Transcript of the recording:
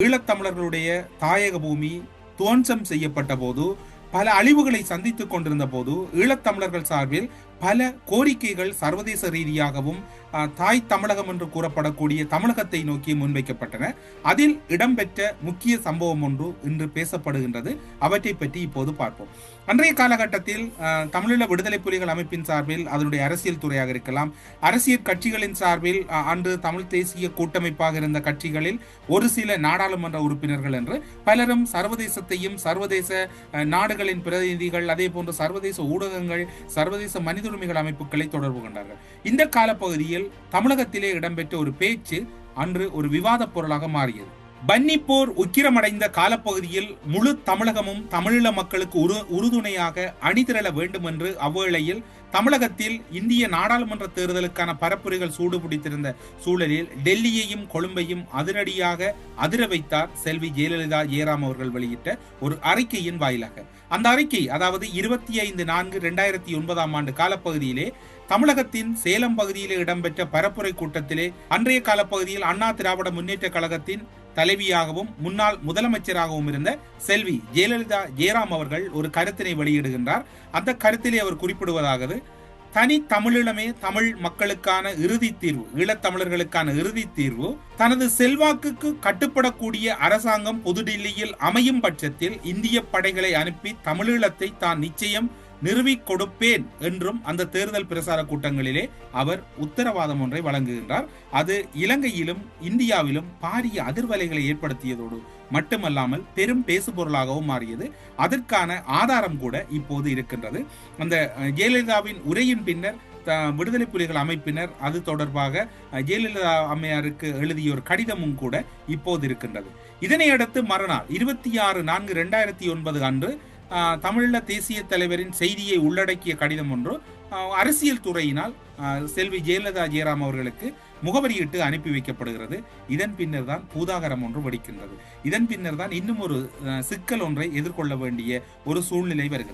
ஈழத்தமிழர்களுடைய தாயக பூமி துவம்சம் செய்யப்பட்ட போது பல அழிவுகளை சந்தித்துக் கொண்டிருந்த போது ஈழத்தமிழர்கள் சார்பில் பல கோரிக்கைகள் சர்வதேச ரீதியாகவும் தாய் தமிழகம் என்று கூறப்படக்கூடிய தமிழகத்தை நோக்கி முன்வைக்கப்பட்டன. அதில் இடம்பெற்ற முக்கிய சம்பவம் ஒன்று இன்று பேசப்படுகின்றது. அவற்றை பற்றி இப்போது பார்ப்போம். அன்றைய காலகட்டத்தில் தமிழீழ விடுதலை புலிகள் அமைப்பின் சார்பில் அதனுடைய அரசியல் துறையாக இருக்கலாம், அரசியல் கட்சிகளின் சார்பில் அன்று தமிழ் தேசிய கூட்டமைப்பாக இருந்த கட்சிகளில் ஒரு சில நாடாளுமன்ற உறுப்பினர்கள் என்று பலரும் சர்வதேசத்தையும் சர்வதேச நாடுகளின் பிரதிநிதிகள் அதே போன்று சர்வதேச ஊடகங்கள் சர்வதேச மனித உரிமைகள் அமைப்புகளை தொடர்பு கொண்டார்கள். இந்த காலப்பகுதியில் தமிழகத்திலே இடம்பெற்ற ஒரு பேச்சு அன்று ஒரு விவாத பொருளாக மாறியது. பன்னி போர் உக்கிரமடைந்த காலப்பகுதியில் முழு தமிழகமும் தமிழீழ மக்களுக்கு உறுதுணையாக அணிதிரள வேண்டும் என்று அவ்வேளையில் தமிழகத்தில் இந்திய நாடாளுமன்ற தேர்தலுக்கான பரப்புரைகள் சூடுபிடித்திருந்த சூழலில் டெல்லியையும் கொழும்பையும் அதிரடியாக அதிர வைத்தார் செல்வி ஜெயலலிதா ஜெயராம் அவர்கள் வெளியிட்ட ஒரு அறிக்கையின் வாயிலாக. அந்த அறிக்கை அதாவது 25/4/2009 காலப்பகுதியிலே தமிழகத்தின் சேலம் பகுதியிலே இடம்பெற்ற பரப்புரை கூட்டத்திலே அன்றைய காலப்பகுதியில் அண்ணா திராவிட முன்னேற்ற கழகத்தின் தலைவியாகவும் முன்னாள் முதலமைச்சராகவும் இருந்த செல்வி ஜெயலலிதா ஜெயராம் அவர்கள் ஒரு கருத்தினை வெளியிடுகின்றார். அந்த கருத்திலே அவர் குறிப்பிடுவதாவது, தனி தமிழீழமே தமிழ் மக்களுக்கான இறுதி தீர்வு, ஈழத்தமிழர்களுக்கான இறுதி தீர்வு. தனது செல்வாக்குக்கு கட்டுப்படக்கூடிய அரசாங்கம் புதுடில்லியில் அமையும் பட்சத்தில் இந்திய படைகளை அனுப்பி தமிழீழத்தை தான் நிச்சயம் நிறுவிக் கொடுப்பேன் என்றும் அந்த தேர்தல் பிரசார கூட்டங்களிலே அவர் உத்தரவாதம் ஒன்றை வழங்குகின்றார். அது இலங்கையிலும் இந்தியாவிலும் பாரிய அதிர்வலைகளை ஏற்படுத்தியதோடு மட்டுமல்லாமல் பெரும் பேசுபொருளாகவும் மாறியது. அதற்கான ஆதாரம் கூட இப்போது இருக்கின்றது. அந்த ஜெயலலிதாவின் உரையின் பின்னர் விடுதலை புலிகள் அமைப்பினர் அது தொடர்பாக ஜெயலலிதா அம்மையாருக்கு எழுதிய ஒரு கடிதமும் கூட இப்போது இருக்கின்றது. இதனையடுத்து மறுநாள் 26/4/2009 அன்று தமிழீழ தேசிய தலைவரின் செய்தியை உள்ளடக்கிய கடிதம் ஒன்று அரசியல் துறையினால் செல்வி ஜெயலலிதா ஜெயராம் அவர்களுக்கு முகவரியிட்டு அனுப்பி வைக்கப்படுகிறது. இதன் பின்னர் தான் பூதாகரம் ஒன்று வெடிக்கின்றது. இதன் பின்னர் தான் இன்னும் ஒரு சிக்கல் ஒன்றை எதிர்கொள்ள வேண்டிய ஒரு சூழ்நிலை வருகிறது.